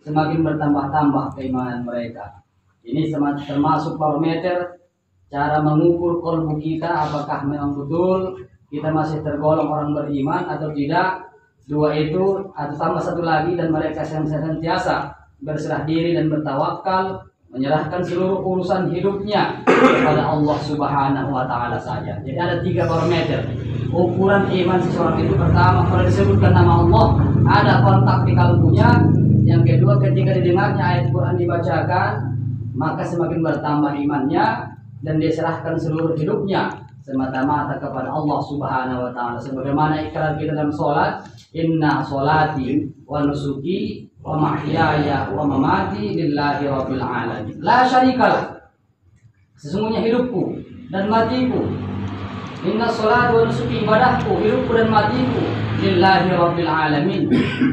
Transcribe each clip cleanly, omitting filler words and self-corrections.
semakin bertambah-tambah keimanan mereka. Ini termasuk barometer cara mengukur kalbu kita, apakah memang betul kita masih tergolong orang beriman atau tidak. Dua itu, atau tambah satu lagi, dan mereka senantiasa berserah diri dan bertawakal, menyerahkan seluruh urusan hidupnya kepada Allah Subhanahu wa Ta'ala saja. Jadi ada 3 barometer ukuran iman seseorang itu. Pertama, kalau disebutkan nama Allah, ada kontak di kalbunya. Yang kedua, ketika didengarnya ayat Quran dibacakan, maka semakin bertambah imannya dan dia serahkan seluruh hidupnya semata-mata kepada Allah Subhanahu wa Ta'ala. Sebagaimana ikrar kita dalam sholat, inna sholati wa nusuki wa mahyaya wa mamati lillahi rabbil alamin la syarikalah. Sesungguhnya hidupku dan matiku, inna sholati wa nusuki, ibadahku, hidupku dan matiku, lillahi rabbil alamin,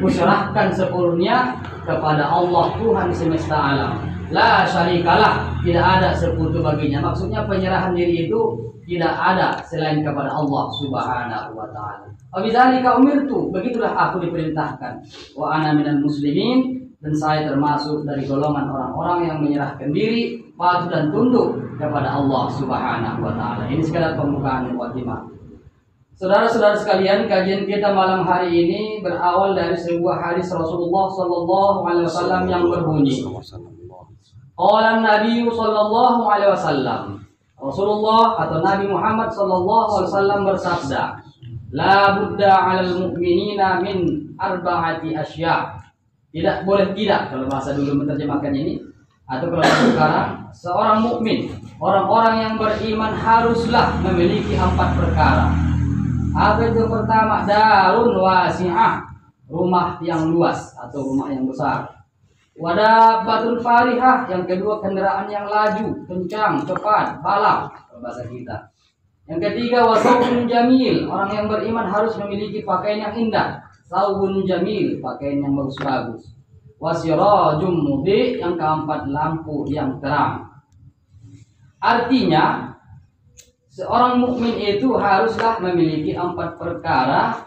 kuserahkan sepenuhnya kepada Allah Tuhan semesta alam. La syarikalah, tidak ada sekutu baginya. Maksudnya penyerahan diri itu tidak ada selain kepada Allah Subhanahu wa Ta'ala. Wabidzalika umirtu, begitulah aku diperintahkan. Wa ana minal muslimin, dan saya termasuk dari golongan orang-orang yang menyerahkan diri, patuh dan tunduk kepada Allah Subhanahu wa Ta'ala. Ini sekadar pembukaan mukadimah. Saudara-saudara sekalian, kajian kita malam hari ini berawal dari sebuah hadis Rasulullah sallallahu alaihi wasallam yang berbunyi, qala Nabi sallallahu alaihi wasallam, Rasulullah atau Nabi Muhammad sallallahu alaihi wasallam bersabda, la budda 'alal mu'minina min arba'ati asya. Tidak boleh tidak, kalau bahasa dulu menerjemahkan ini, atau kalau sekarang, seorang mukmin, orang-orang yang beriman haruslah memiliki 4 perkara. Apa itu? Pertama, darun wasi'ah, rumah yang luas atau rumah yang besar. Wadabatun farihah, yang kedua kendaraan yang laju, kencang, cepat, balap, bahasa kita. Yang ketiga, wasaubun jamil, orang yang beriman harus memiliki pakaian yang indah. Saubun jamil, pakaian yang bagus-bagus. Wasirajum mudi, yang keempat lampu yang terang. Artinya, seorang mukmin itu haruslah memiliki 4 perkara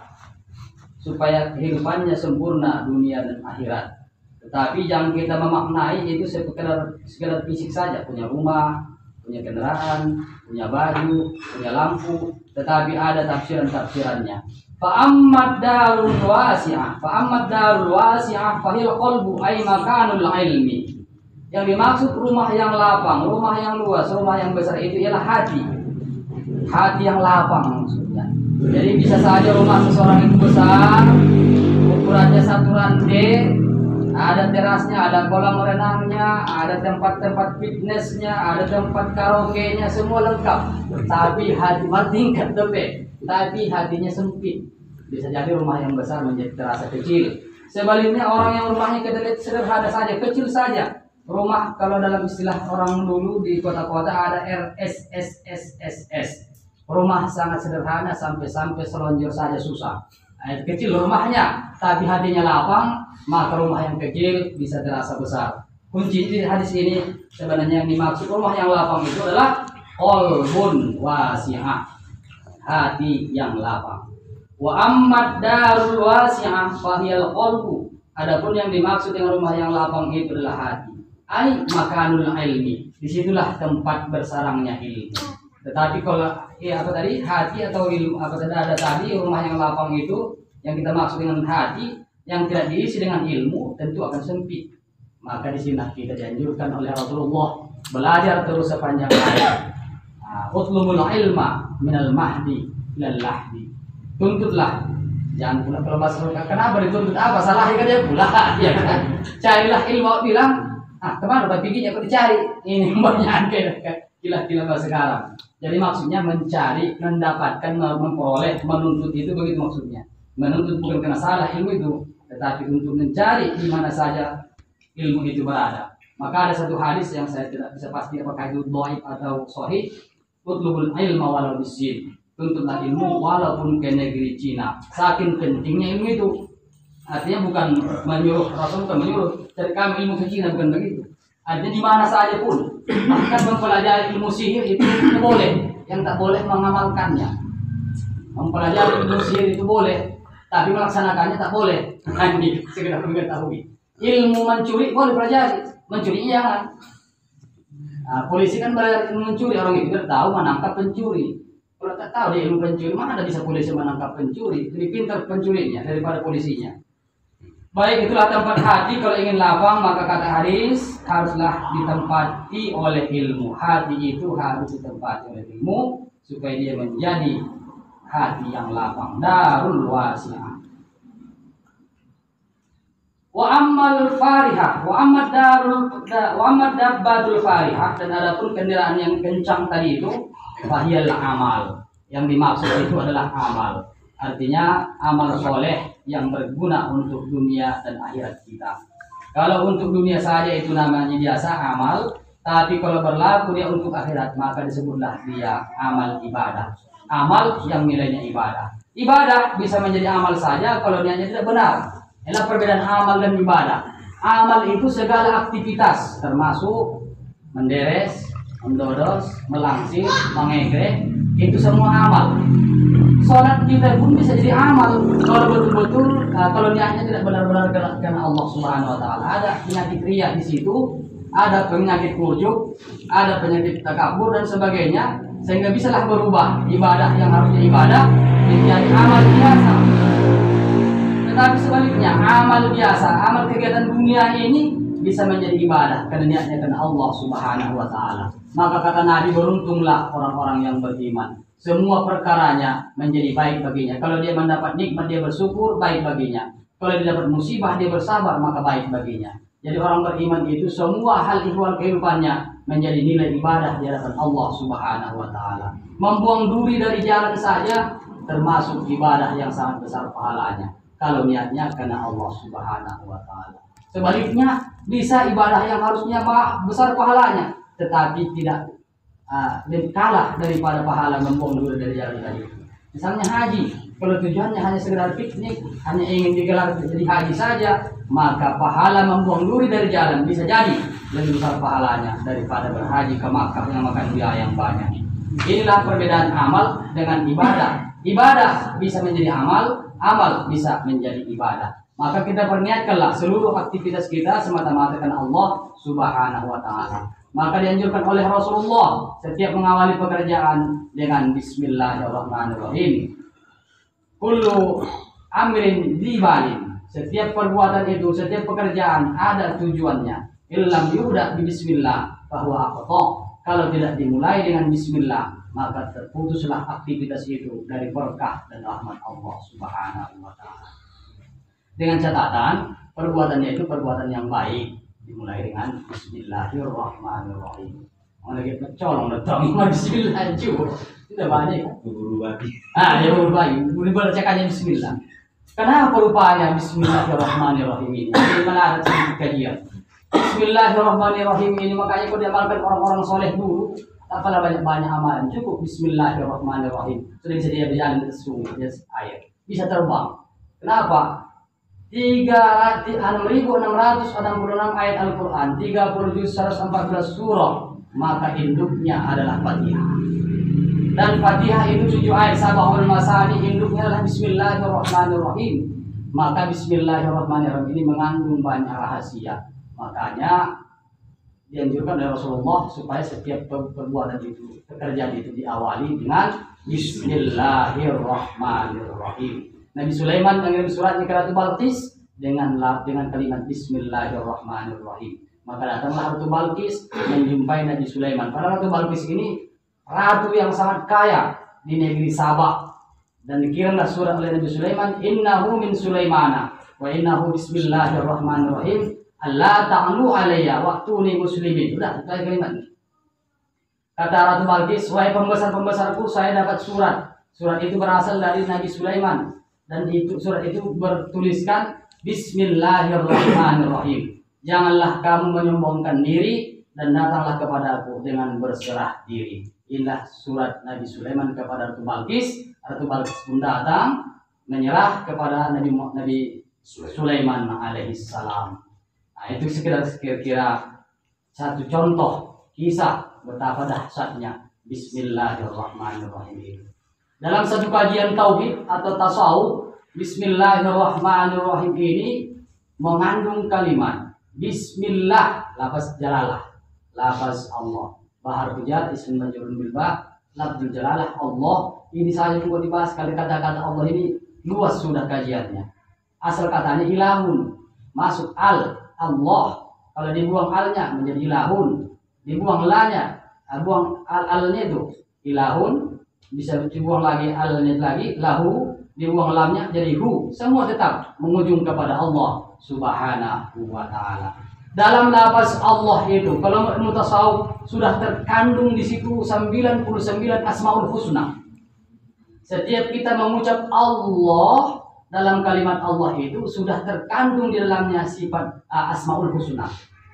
supaya kehidupannya sempurna dunia dan akhirat. Tetapi jangan kita memaknai itu sekedar fisik saja, punya rumah, punya kendaraan, punya baju, punya lampu, tetapi ada tafsiran-tafsirannya. Fa'ammad darul wasi'ah, fahil qalbu ay makanul ilmi. Yang dimaksud rumah yang lapang, rumah yang luas, rumah yang besar itu ialah hati. Hati yang lapang maksudnya. Jadi bisa saja rumah seseorang itu besar, ukurannya 1 rantai, ada terasnya, ada kolam renangnya, ada tempat-tempat fitnessnya, ada tempat karaoke-nya, semua lengkap. Tapi hati tingkat tepe, tapi hatinya sempit. Bisa jadi rumah yang besar menjadi terasa kecil. Sebaliknya orang yang rumahnya kita lihat sederhana saja, kecil saja. Rumah kalau dalam istilah orang dulu di kota-kota ada RSSSSS. Rumah sangat sederhana sampai selonjor saja susah. Kecil rumahnya, tapi hatinya lapang, maka rumah yang kecil bisa terasa besar. Kunci di hadis ini sebenarnya yang dimaksud rumah yang lapang itu adalah qalbun wasi'ah, hati yang lapang. Wa ammad darul wasi'ah fahiyal qalbu. Adapun yang dimaksud dengan rumah yang lapang itu adalah hati. Ai makanul ilmi. Disitulah tempat bersarangnya ilmu. Tetapi kalau hati atau ilmu, apa ada tadi rumah yang lapang itu yang kita maksud dengan hati yang tidak diisi dengan ilmu tentu akan sempit. Maka di sini kita dianjurkan oleh Rasulullah belajar terus sepanjang hayat. Utlubul ilma minal mahdi ilal lahdi. Tuntutlah, jangan pula kalau bahasa kenapa dituntut, apa salahnya kan dia pula ya kan? Carilah ilmu, bilang kemana Pak piginya kok dicari? Ini banyak gila-gila sekarang. Jadi maksudnya mencari, mendapatkan, memperoleh, menuntut itu begitu maksudnya. Menuntut bukan karena salah ilmu itu, tetapi untuk mencari di mana saja ilmu itu berada. Maka ada satu hadis yang saya tidak bisa pasti apakah itu dhaif atau sahih. Utlubul ilma walau bisin. Tuntutlah ilmu walaupun ke negeri Cina. Saking pentingnya ilmu itu. Artinya bukan menyuruh Rasul, bukan menyuruh cari kami ilmu ke Cina, bukan begitu. Artinya di mana saja pun. Bahkan mempelajari ilmu sihir itu boleh, yang tak boleh mengamalkannya. Mempelajari ilmu sihir itu boleh, tapi melaksanakannya tak boleh. Ini sekedar mengetahui. Ilmu mencuri boleh pelajari, mencuri jangan. Nah, polisi kan belajar ilmu mencuri, orang itu biar tahu menangkap pencuri. Kalau tak tahu dia ilmu pencuri, mana ada bisa polisi menangkap pencuri? Lebih pintar pencurinya daripada polisinya. Baik, itulah tempat hati. Kalau ingin lapang, maka kata hadis haruslah ditempati oleh ilmu. Hati itu harus ditempati oleh ilmu supaya dia menjadi hati yang lapang. Darul wasi'ah. Wa ammal farihah, wa ammad dabbatul farihah, dan adapun kendaraan yang kencang tadi itu fahiyal amal. Yang dimaksud itu adalah amal. Artinya amal soleh yang berguna untuk dunia dan akhirat kita. Kalau untuk dunia saja itu namanya biasa amal, tapi kalau berlaku dia untuk akhirat maka disebutlah dia amal ibadah. Amal yang nilainya ibadah. Ibadah bisa menjadi amal saja kalau niatnya tidak benar. Inilah perbedaan amal dan ibadah. Amal itu segala aktivitas termasuk menderes, mendodos, melangsir, mengegrek, itu semua amal. Sholat kita pun bisa jadi amal kalau betul-betul kalau niatnya tidak benar-benar karena Allah Subhanahu Wa Taala. Ada penyakit riya di situ, ada penyakit ujub, ada penyakit takabur dan sebagainya, sehingga bisalah berubah ibadah yang harusnya ibadah menjadi amal biasa. Tetapi sebaliknya amal biasa, amal kegiatan dunia ini bisa menjadi ibadah karena niatnya karena Allah Subhanahu Wa Taala. Maka kata Nabi, beruntunglah orang-orang yang beriman. Semua perkaranya menjadi baik baginya. Kalau dia mendapat nikmat dia bersyukur, baik baginya. Kalau dia dapat musibah dia bersabar, maka baik baginya. Jadi orang beriman itu semua hal ihwal kehidupannya menjadi nilai ibadah di hadapan Allah Subhanahu Wa Taala. Membuang duri dari jalan saja termasuk ibadah yang sangat besar pahalanya. Kalau niatnya karena Allah Subhanahu Wa Taala. Sebaliknya bisa ibadah yang harusnya besar pahalanya, tetapi tidak kalah daripada pahala membuang duri dari jalan tadi. Misalnya haji, kalau tujuannya hanya sekedar piknik, hanya ingin digelar jadi haji saja, maka pahala membuang duri dari jalan bisa jadi lebih besar pahalanya daripada berhaji ke Makkah yang makan biaya yang banyak. Inilah perbedaan amal dengan ibadah. Ibadah bisa menjadi amal, amal bisa menjadi ibadah. Maka kita perniatkanlah seluruh aktivitas kita semata-mata karena Allah Subhanahu Wa Taala. Maka dianjurkan oleh Rasulullah setiap mengawali pekerjaan dengan Bismillahirrahmanirrahim. Kullu amrin dibalin. Setiap perbuatan itu, setiap pekerjaan ada tujuannya. Illam yuda bi bismillah bahwa aqta. Kalau tidak dimulai dengan bismillah, maka terputuslah aktivitas itu dari berkah dan rahmat Allah Subhanahu Wa Taala. Dengan catatan perbuatannya itu perbuatan yang baik, dimulai dengan Bismillahirrahmanirrahim. Orang lagi mencolong datang Bismillah juga tidak banyak. Ya berbacakannya Bismillah. Kenapa rupanya Bismillahirrahmanirrahim ini? Bagaimana ada sedikit kajian? Bismillahirrahmanirrahim ini makanya kalau diamalkan orang-orang soleh dulu, tak apalah banyak-banyak amalan, cukup Bismillahirrahmanirrahim sudah bisa dia berjalan ke sungai, air, bisa terbang. Kenapa? 6.666 ayat Al-Quran, 30 juz 114 surah, maka induknya adalah Fatihah. Dan Fatihah itu 7 ayat Sabahul Masani, induknya adalah Bismillahirrahmanirrahim. Maka Bismillahirrahmanirrahim ini mengandung banyak rahasia. Makanya dianjurkan oleh Rasulullah supaya setiap perbuatan itu, pekerjaan itu diawali dengan Bismillahirrahmanirrahim. Nabi Sulaiman mengirim suratnya ke Ratu Balqis dengan kalimat Bismillahirrahmanirrahim. Maka datanglah Ratu Balqis menjumpai Nabi Sulaiman. Karena Ratu Balqis ini ratu yang sangat kaya di negeri Sabah, dan dikirimlah surat oleh Nabi Sulaiman, innahu min Sulaimana wa innahu bismillahirrahmanirrahim alla ta'lu alayya waqtuni muslimin. Sudah, itu kalimat. Kata Ratu Balqis, wahai pembesar-pembesarku, saya dapat surat. Surat itu berasal dari Nabi Sulaiman. Dan surat itu bertuliskan Bismillahirrahmanirrahim. Janganlah kamu menyombongkan diri dan datanglah kepadaku dengan berserah diri. Inilah surat Nabi Sulaiman kepada Ratu Balqis. Ratu Balqis pun datang menyerah kepada Nabi Sulaiman alaihissalam. Nah, itu sekedar kira-kira satu contoh kisah betapa dahsyatnya Bismillahirrahmanirrahim. Dalam satu kajian tauhid atau tasawuf, Bismillahirrahmanirrahim ini mengandung kalimat Bismillah, lafaz jalalah, lafaz Allah. Bahar pujar ism majrurun bil ba, lafzul jalalah Allah. Ini saja juga dibahas, kali kata-kata Allah ini luas sudah kajiannya. Asal katanya ilahun, masuk al, Allah. Kalau dibuang alnya menjadi ilahun, dibuang lanya, buang alnya itu ilahun, bisa dibuang lagi alnya lagi lahu, dibuang lamnya jadi hu. Semua tetap mengujung kepada Allah Subhanahu wa ta'ala. Dalam lafaz Allah itu, kalau mutasawuf sudah terkandung di situ 99 asmaul husna. Setiap kita mengucap Allah, dalam kalimat Allah itu sudah terkandung di dalamnya sifat asmaul husna.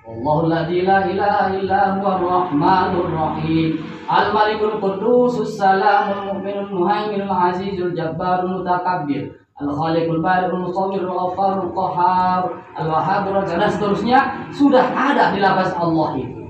Allahul ladzi la ilaha illa huwar rahmanur rahim. Al-malikul qudusus salamul mu'minul muhaiminul azizul jabbarul mutakabbir. Al-khaliqul bari'ul musawwirul ghaffarul qahhar. Al-wahhabur dan seterusnya sudah ada di lafaz Allah itu.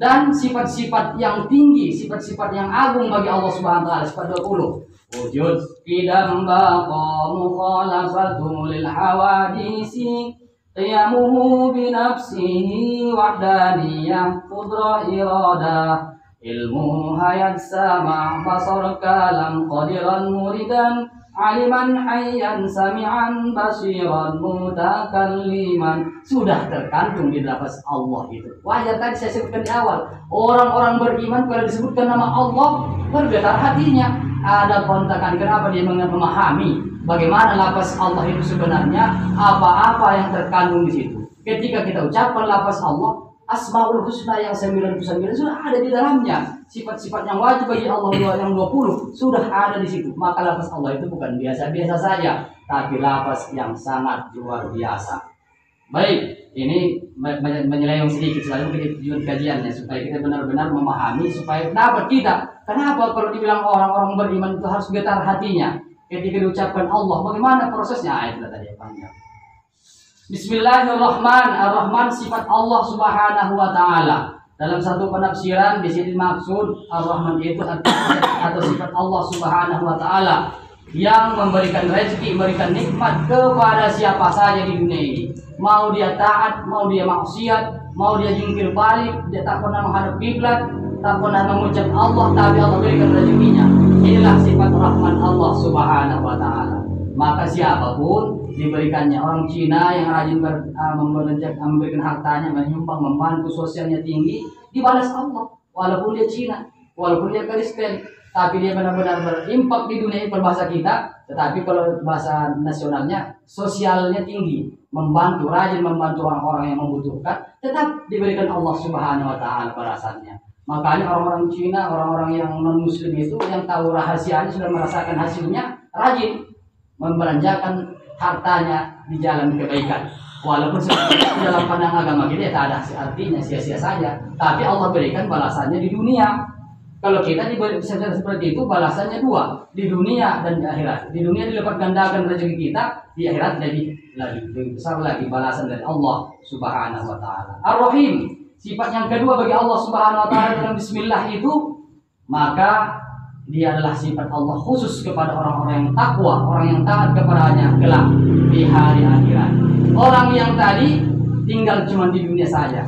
Dan sifat-sifat yang tinggi, sifat-sifat yang agung bagi Allah Subhanahu wa taala, sifat 20. Wujud qidam baqa mukhalafatu lil hawadisi qiyamuhu bi nafsihi wahdaniyah qudrah iradah ilmu hayat sama basar kalam qadiran muridan aliman hayyan sami'an basiran mutakalliman. Sudah terkandung di lafaz Allah itu. Wajar tadi saya sebutkan di awal, orang-orang beriman kalau disebutkan nama Allah bergetar hatinya. Ada kontakan, kenapa dia memahami bagaimana lafaz Allah itu sebenarnya, apa-apa yang terkandung di situ. Ketika kita ucapkan lafaz Allah, Asmaul Husna yang 99 sudah ada di dalamnya. Sifat-sifat yang wajib bagi Allah yang 20 sudah ada di situ. Maka lafaz Allah itu bukan biasa-biasa saja, tapi lafaz yang sangat luar biasa. Baik, ini menyeleweng sedikit selalu tujuan kajiannya supaya kita benar-benar memahami, supaya dapat kita. Kenapa kalau dibilang orang-orang beriman itu harus getar hatinya ketika diucapkan Allah? Bagaimana prosesnya? Itu tadi panjang. Bismillahirrahmanirrahim. Ar-Rahman sifat Allah Subhanahu wa taala. Dalam satu penafsiran di sini maksud Ar-Rahman itu atau sifat Allah Subhanahu wa taala yang memberikan rezeki, memberikan nikmat kepada siapa saja di dunia ini. Mau dia taat, mau dia maksiat, mau dia jungkir balik, dia tak pernah menghadap kiblat, tak pernah mengucap Allah, tapi Allah berikan rezekinya. Inilah sifat Rahman Allah Subhanahu wa taala. Maka siapapun diberikannya, orang Cina yang rajin memberikan hartanya, menyumbang, membantu, sosialnya tinggi, dibalas Allah. Walaupun dia Cina, walaupun dia Kristen, tapi dia benar-benar berimpak di dunia ini, berbahasa kita. Tetapi kalau bahasa nasionalnya, sosialnya tinggi, membantu, rajin membantu orang-orang yang membutuhkan, tetap diberikan Allah Subhanahu wa taala balasannya. Makanya orang-orang Cina, orang-orang yang non-muslim itu yang tahu rahasianya, sudah merasakan hasilnya, rajin membelanjakan hartanya di jalan kebaikan. Walaupun dalam pandangan agama kita tak ada artinya, sia-sia saja, tapi Allah berikan balasannya di dunia. Kalau kita diberi seperti itu, balasannya dua, di dunia dan di akhirat. Di dunia dilipat gandakan rezeki kita, di akhirat lebih besar lagi balasan dari Allah Subhanahu wa taala. Ar-Rahim, sifat yang kedua bagi Allah Subhanahu wa taala dalam bismillah itu, maka dia adalah sifat Allah khusus kepada orang-orang yang takwa, orang yang taat kepadanya kelak di hari akhirat. Orang yang tadi tinggal cuma di dunia saja.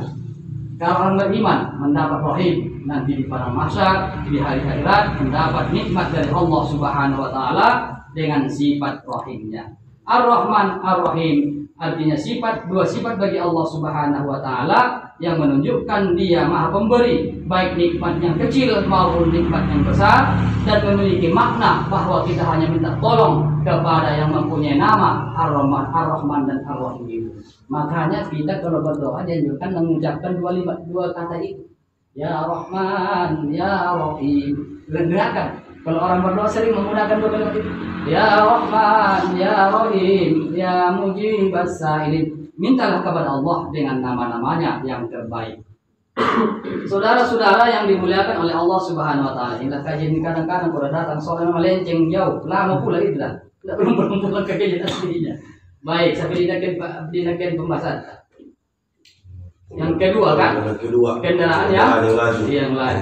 Kalau orang beriman mendapat rahim nanti di padang mahsyar, di hari akhirat mendapat nikmat dari Allah Subhanahu wa taala dengan sifat rahimnya. Ar-Rahman Ar-Rahim artinya dua sifat bagi Allah Subhanahu wa taala yang menunjukkan dia Maha Pemberi, baik nikmat yang kecil maupun nikmat yang besar, dan memiliki makna bahwa kita hanya minta tolong kepada yang mempunyai nama Ar-Rahman, Ar-Rahman dan Ar-Rahim itu. Makanya kita kalau berdoa dianjurkan mengucapkan dua kata itu. Ya Rahman, Ya Rahim. Gerakan. Kalau orang berdoa sering menggunakan dua kalimat itu. Ya Rahman, Ya Rahim, Ya Mujibas Sa'ilin. Mintalah kepada Allah dengan nama-namanya yang terbaik. Saudara-saudara yang dimuliakan oleh Allah Subhanahu wa taala. Inilah kajian ini kadang-kadang kalau datang soalnya melenceng jauh, lama pula itu dah. Belum berkumpul ke kajian aslinya. Baik, sampai dinaikkan pembahasan. Yang kedua kan? Kendaraan yang lain.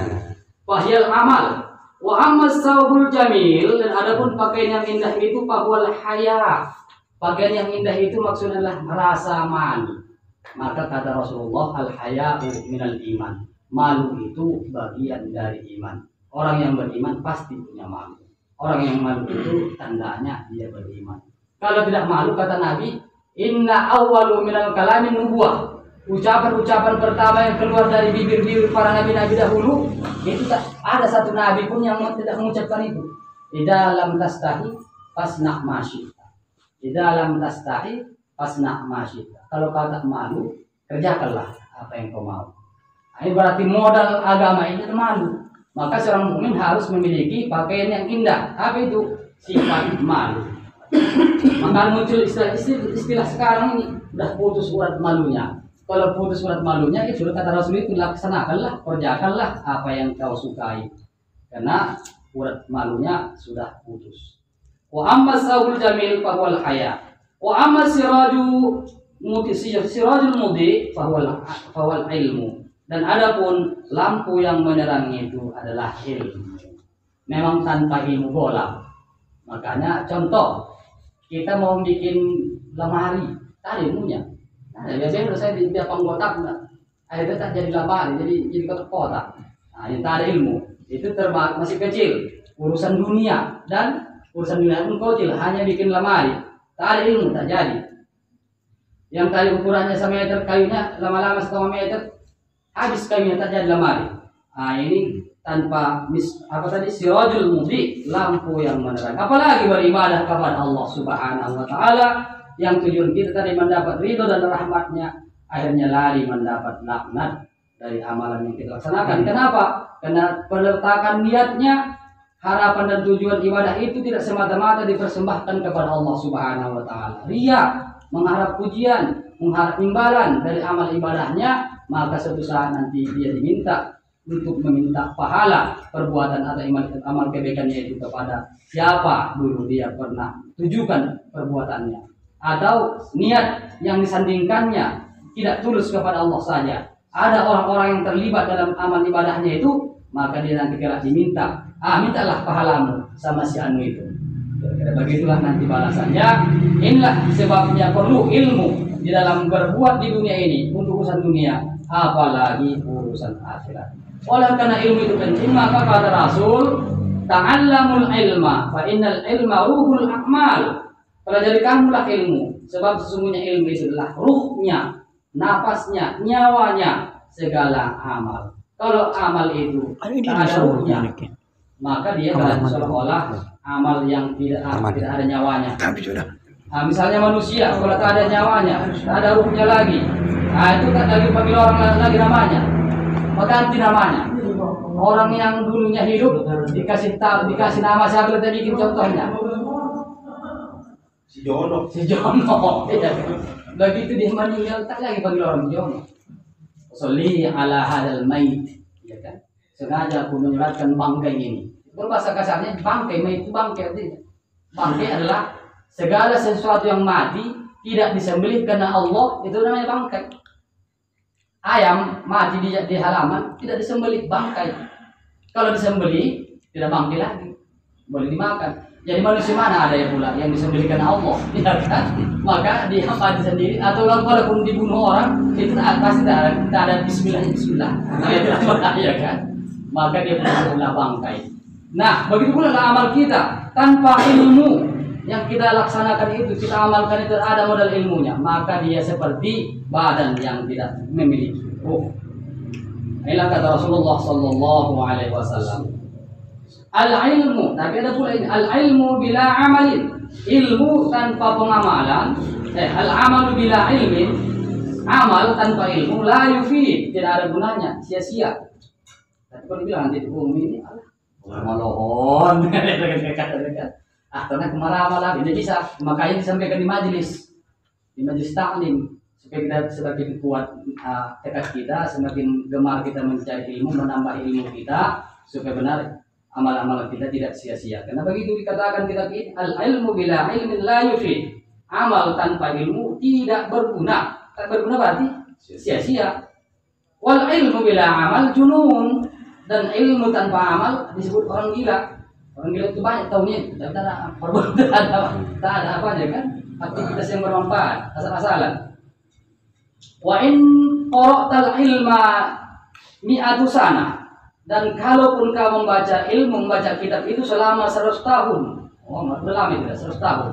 Wahyal amal. Wa ammas saubul jamil, dan adapun pakaian yang indah itu bahwal haya. Pakaian yang indah itu maksudnya adalah merasa malu. Maka kata Rasulullah, al-haya'u minal iman. Malu itu bagian dari iman. Orang yang beriman pasti punya malu. Orang yang malu itu tandanya dia beriman. Kalau tidak malu, kata Nabi, inna awwalu minal kalami nubuwah. Ucapan-ucapan pertama yang keluar dari bibir-bibir para nabi-nabi dahulu, itu tak ada satu nabi pun yang tidak mengucapkan itu. Idza lam tastahi fasna' ma syi'ta. Idza lam tastahi fasna' ma syi'ta. Kalau kau tak malu, kerjakanlah apa yang kau mau. Ini berarti modal agama ini malu. Maka seorang mukmin harus memiliki pakaian yang indah. Apa itu? Sifat malu. Maka muncul istilah sekarang ini, udah putus urat malunya. Kalau putus urat malunya, itu kata Rasul itu laksanakanlah, kerjakanlah apa yang kau sukai. Karena urat malunya sudah putus. Wa amma sawul jamil fahuwal haya. Wa amma sirajul mudi fahuwal ilmu. Dan adapun lampu yang menerangi itu adalah ilmu. Memang tanpa ilmu bola. Makanya contoh, kita mau bikin lemari, tak ada ilmunya. Nah, biasanya saya di tiap kotak, akhirnya tak jadi lemari, jadi kotak. Nah, yang tak ada ilmu itu masih kecil. Urusan dunia dan urusan dunia pun kecil, hanya bikin lemari. Tak ada ilmu, tak jadi. Yang tadi ukurannya semeter, kayunya lama-lama 1,5 meter, habis kayunya tak jadi lemari. Nah, ini tanpa sirajul mudi, lampu yang menerangi. Apalagi beribadah kepada Allah Subhanahu wa taala yang tujuan kita tadi mendapat ridho dan rahmatnya, akhirnya lari mendapat laknat dari amalan yang kita laksanakan. Kenapa? Karena peletakan niatnya, harapan dan tujuan ibadah itu tidak semata-mata dipersembahkan kepada Allah Subhanahu wa taala. Ria, mengharap pujian, mengharap imbalan dari amal ibadahnya, maka suatu saat nanti dia diminta untuk meminta pahala perbuatan atau amal kebaikannya itu kepada siapa dulu dia pernah tujukan perbuatannya, atau niat yang disandingkannya tidak tulus kepada Allah saja. Ada orang-orang yang terlibat dalam amal ibadahnya itu, maka dia nanti kelak diminta, mintalah pahalamu sama si anu itu. Begitulah nanti balasannya. Inilah sebabnya perlu ilmu di dalam berbuat di dunia ini untuk urusan dunia, apalagi urusan akhirat. Oleh karena ilmu itu penting, maka kata Rasul, ta'allamul ilma fa innal ilma ruhul a'mal. Pelajarikanlah ilmu, sebab sesungguhnya ilmu itu adalah ruhnya, napasnya, nyawanya segala amal. Kalau amal itu tak ada ruhnya, maka dia seolah-olah amal yang tidak ada nyawanya. Nah, misalnya manusia, kalau tak ada nyawanya, tak ada ruhnya lagi, itu tak lagi panggil orang lagi namanya, ganti namanya. Orang yang dulunya hidup dikasih nama siapa, kita bikin contohnya. Si Jono. Begitu dia meninggal, tak lagi panggil orang Jono. Sholli ala hadal mait, ya kan? Sengaja aku menyeratkan bangkai ini. Berbahasa kasarnya bangkai, mait itu bangkai artinya. Bangkai adalah segala sesuatu yang mati tidak disembelih karena Allah, itu namanya bangkai. Ayam mati di halaman tidak disembelih, bangkai. Kalau disembelih tidak bangkai lagi, boleh dimakan. Jadi manusia mana ada yang pula yang disembelihkan Allah, ya kan? Maka dia mati sendiri, atau walaupun dibunuh orang itu pasti tidak ada Bismillah, ya kan? Maka dia adalah bangkai. Nah, begitu pula amal kita, tanpa ilmu yang kita laksanakan itu, kita amalkan itu ada modal ilmunya, maka dia seperti badan yang tidak memiliki ruh. Inilah kata Rasulullah Sallallahu Alaihi Wasallam. Al-ilmu, tapi ada pula ini, al-ilmu bila amalin, ilmu tanpa pengamalan, al-amalu bila ilmin, amal tanpa ilmu, la yufid, tidak ada gunanya, sia-sia. Tapi kalau bilang nanti ini, malohon, karena kemarahan lagi, tidak bisa, makanya disampaikan di majelis taklim, supaya kita semakin kuat tekad kita, semakin gemar kita mencari ilmu, menambah ilmu kita, supaya benar amal-amal kita tidak sia-sia. Karena begitu dikatakan kita al-ilmu bila ilmin la yufid. Amal tanpa ilmu tidak berguna. Tak berguna berarti sia-sia. Wal ilmu bila amal junun. Dan ilmu tanpa amal disebut orang gila. Orang gila itu banyak tahunya, tak ada perbuatan, tak ada apa aja kan. aktivitas yang bermanfaat, asal-asalan. Wa in qara'tal ilma mi'atu sana, dan kalaupun kau membaca kitab itu selama 100 tahun. Oh, lama itu 100 tahun.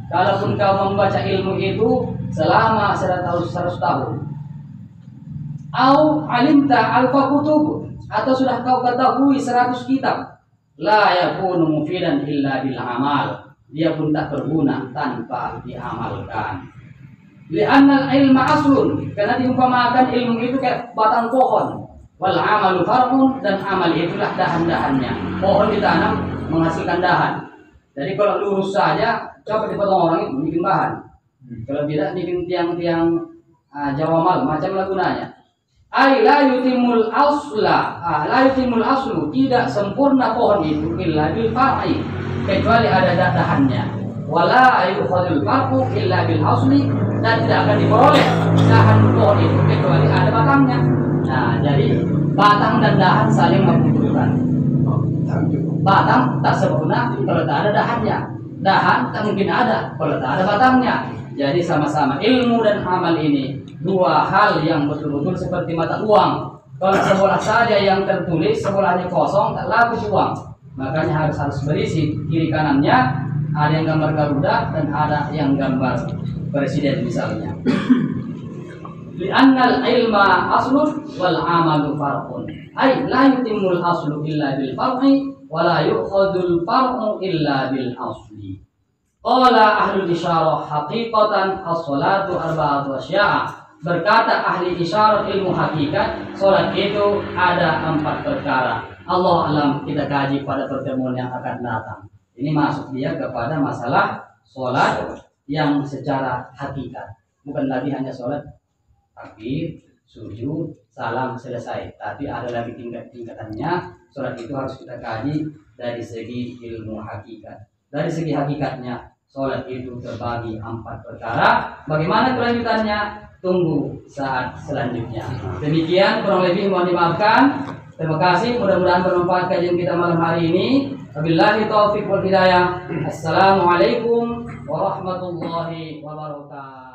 Kalaupun kau membaca ilmu itu selama 100 tahun. Au alimta alfa kutub, atau sudah kau ketahui 100 kitab, la yakunu mufidan illa bil amal, dia pun tak berguna tanpa diamalkan. Li'annal ilma aslun, karena diumpamakan ilmu itu kayak batang pohon. Wal amalu far'un, dan amal itulah dahan-dahannya. Pohon ditanam menghasilkan dahan. Jadi kalau lurus saja, coba dipotong orang itu bikin bahan. Kalau tidak bikin tiang-tiang jawamal, macamlah gunanya. Ay la yutimul aslu, tidak sempurna pohon itu illa bil far'i, kecuali ada dahannya. Wala yukhadul far'u illa bil asli, dan tidak akan diperoleh dahan pohon itu kecuali ada batangnya. Nah, jadi batang dan dahan saling membutuhkan. Batang tak sempurna kalau tak ada dahannya. Dahan tak mungkin ada kalau tak ada batangnya. Jadi sama-sama ilmu dan amal ini dua hal yang betul-betul seperti mata uang. Kalau sebelah saja yang tertulis, sebelahnya kosong, tak laku uang. Makanya harus berisi kiri kanannya. Ada yang gambar Garuda dan ada yang gambar presiden misalnya. Li'annal ilma aslun wal amalu far'un. Ay la yutimul aslu illa bil far'i wa la yu'khadul far'u illa bil asli. Qala ahlul isyarah haqiqatan as-salatu arba'atu asya'a. Berkata ahli isyarah ilmu hakikat, salat itu ada 4 perkara. Allah alam, kita kaji pada pertemuan yang akan datang. Ini masuk dia kepada masalah salat yang secara hakikat. Bukan lagi hanya salat takbir, sujud, salam selesai. Tapi ada lagi tingkat-tingkatannya. Salat itu harus kita kaji dari segi ilmu hakikat. Dari segi hakikatnya, salat itu terbagi 4 perkara. Bagaimana kelanjutannya? Tunggu saat selanjutnya. Demikian kurang lebih mohon dimaafkan. Terima kasih. Mudah-mudahan bermanfaat kajian kita malam hari ini. Wabillahi taufiq wal hidayah. Assalamualaikum warahmatullahi wabarakatuh.